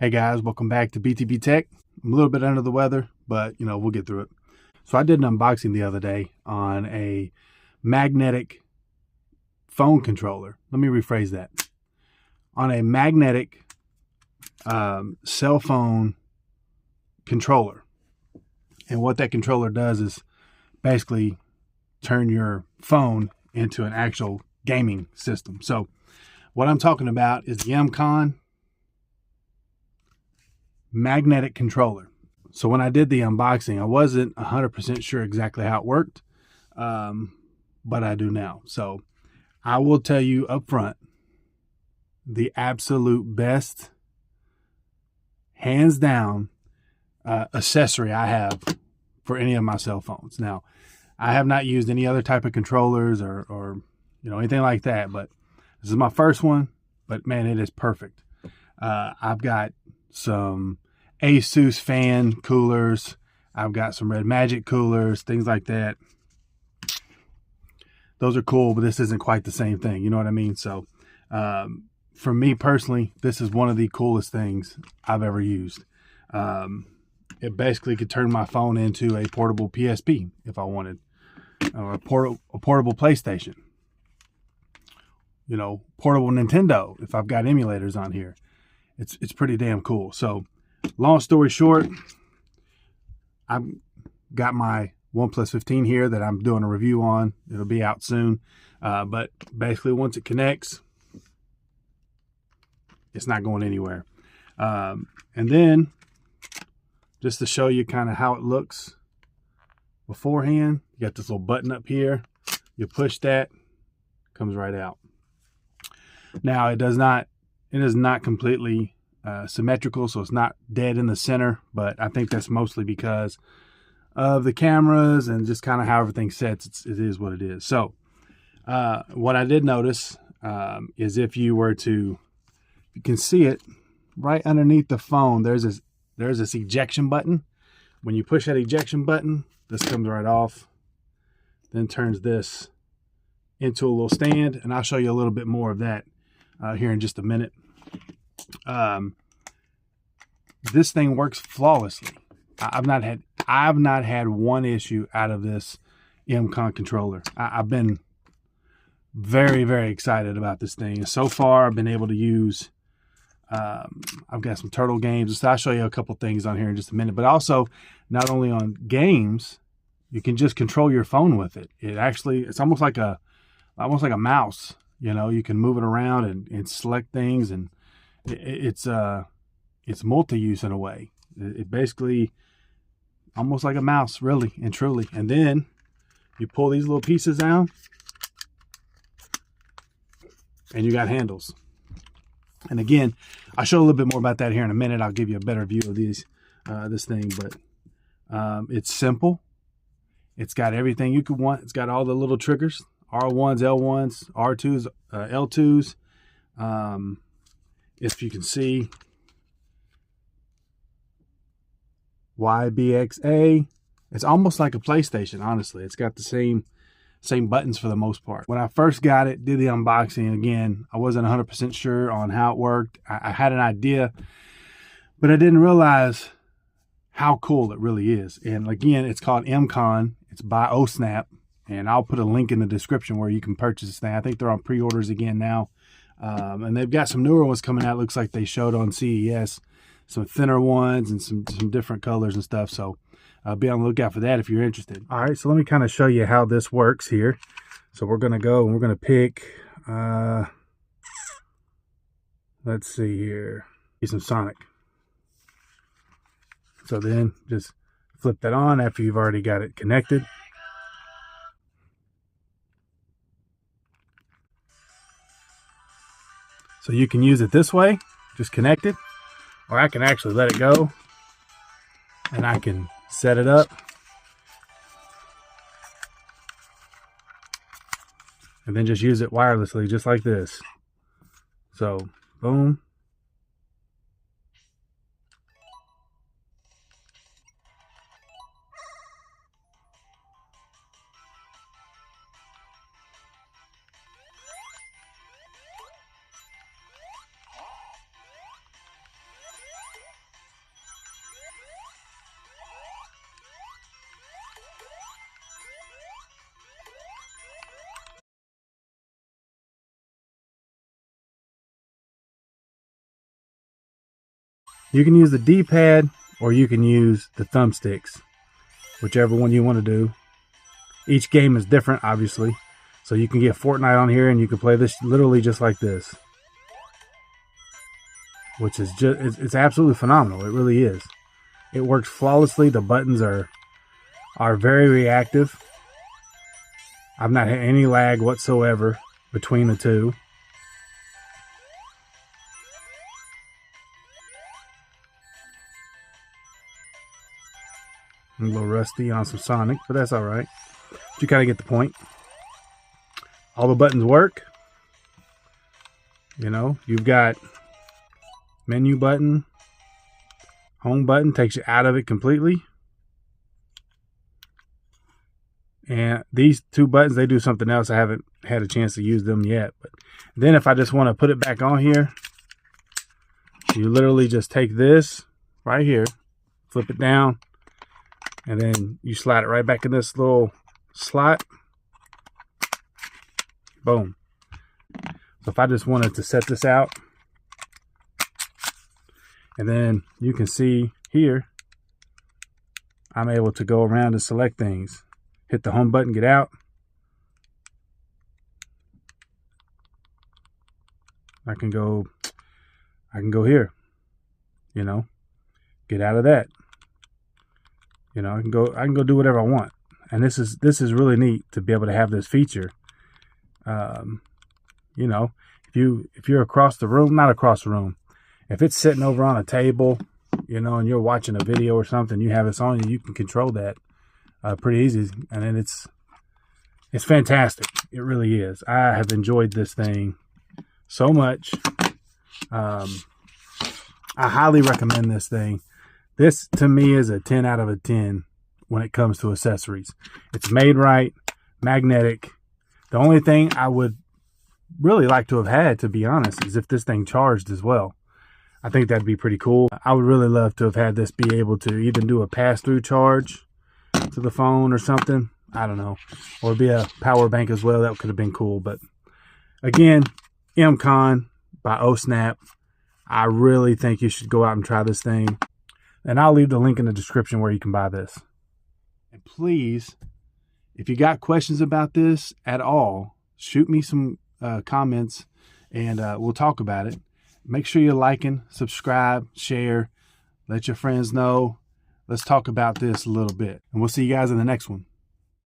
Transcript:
Hey guys, welcome back to BTB Tech. I'm a little bit under the weather, but we'll get through it. So I did an unboxing the other day on a magnetic phone controller. Let me rephrase that. On a magnetic cell phone controller. And what that controller does is basically turn your phone into an actual gaming system. So what I'm talking about is the MCON magnetic controller. So when I did the unboxing, I wasn't 100% sure exactly how it worked, but I do now. So I will tell you up front, the absolute best, hands down, accessory I have for any of my cell phones. Now, I have not used any other type of controllers or anything like that, but this is my first one. But man, it is perfect. I've got some Asus fan coolers. I've got some Red Magic coolers, things like that. Those are cool, but this isn't quite the same thing. You know what I mean? So for me personally, this is one of the coolest things I've ever used. It basically could turn my phone into a portable PSP if I wanted, or a portable PlayStation. Portable Nintendo if I've got emulators on here. It's pretty damn cool. So long story short, I've got my OnePlus 15 here that I'm doing a review on. It'll be out soon. But basically once it connects, it's not going anywhere. And then just to show you kind of how it looks beforehand, you got this little button up here. You push that, comes right out. Now it is not completely symmetrical, so it's not dead in the center, but I think that's mostly because of the cameras and just kind of how everything sets. It is what it is. So what I did notice is if you can see it right underneath the phone, there's this ejection button. When you push that ejection button, this comes right off, then turns this into a little stand, and I'll show you a little bit more of that here in just a minute. This thing works flawlessly. I've not had one issue out of this MCON controller. I've been very, very excited about this thing. So far, I've been able to use. I've got some turtle games. I'll show you a couple things on here in just a minute. But also, not only on games, you can just control your phone with it. It's almost like a mouse. You can move it around and select things, and it's multi-use in a way. It basically almost like a mouse, really and truly. And then you pull these little pieces down, and you got handles. And again, I'll show a little bit more about that here in a minute. I'll give you a better view of this thing, but it's simple. It's got everything you could want. It's got all the little triggers. R1s, L1s, R2s, L2s. If you can see, YBXA. It's almost like a PlayStation, honestly. It's got the same buttons for the most part. When I first got it, did the unboxing, again, I wasn't 100% sure on how it worked. I had an idea, but I didn't realize how cool it really is. And again, it's called MCON. It's by OSnap. And I'll put a link in the description where you can purchase this thing. I think they're on pre-orders again now. And they've got some newer ones coming out. Looks like they showed on CES. Some thinner ones and some different colors and stuff. So be on the lookout for that if you're interested. All right, so let me kind of show you how this works here. So we're going to go and we're going to pick, let's see here, some Sonic. So then just flip that on after you've already got it connected. So you can use it this way, just connect it, or I can actually let it go and I can set it up. And then just use it wirelessly, just like this. So, boom. You can use the D-pad or you can use the thumbsticks, whichever one you want to do. Each game is different, obviously. So you can get Fortnite on here and you can play this literally just like this. Which is just, it's absolutely phenomenal. It really is. It works flawlessly. The buttons are very reactive. I've not had any lag whatsoever between the two. I'm a little rusty on some Sonic, but that's all right. You kind of get the point. All the buttons work. You know, you've got menu button, home button takes you out of it completely. And these two buttons, they do something else. I haven't had a chance to use them yet. But then if I just want to put it back on here, you literally just take this right here, flip it down, and then you slide it right back in this little slot. Boom. So if I just wanted to set this out, and then you can see here, I'm able to go around and select things. Hit the home button, get out. I can go here, you know, get out of that. You know, I can go do whatever I want. And this is really neat to be able to have this feature. You know, if you're across the room, not across the room, if it's sitting over on a table, you know, and you're watching a video or something, you have this on you, you can control that pretty easy. And then it's fantastic. It really is. I have enjoyed this thing so much. I highly recommend this thing. This to me is a 10 out of 10 when it comes to accessories. It's made right, magnetic. The only thing I would really like to have had, to be honest, is if this thing charged as well. I think that'd be pretty cool. I would really love to have had this be able to even do a pass-through charge to the phone or something. I don't know. Or be a power bank as well. That could have been cool. But again, MCon by OSnap. I really think you should go out and try this thing. And I'll leave the link in the description where you can buy this. And please, if you got questions about this at all, shoot me some comments and we'll talk about it. Make sure you're liking, subscribe, share, let your friends know. Let's talk about this a little bit. And we'll see you guys in the next one.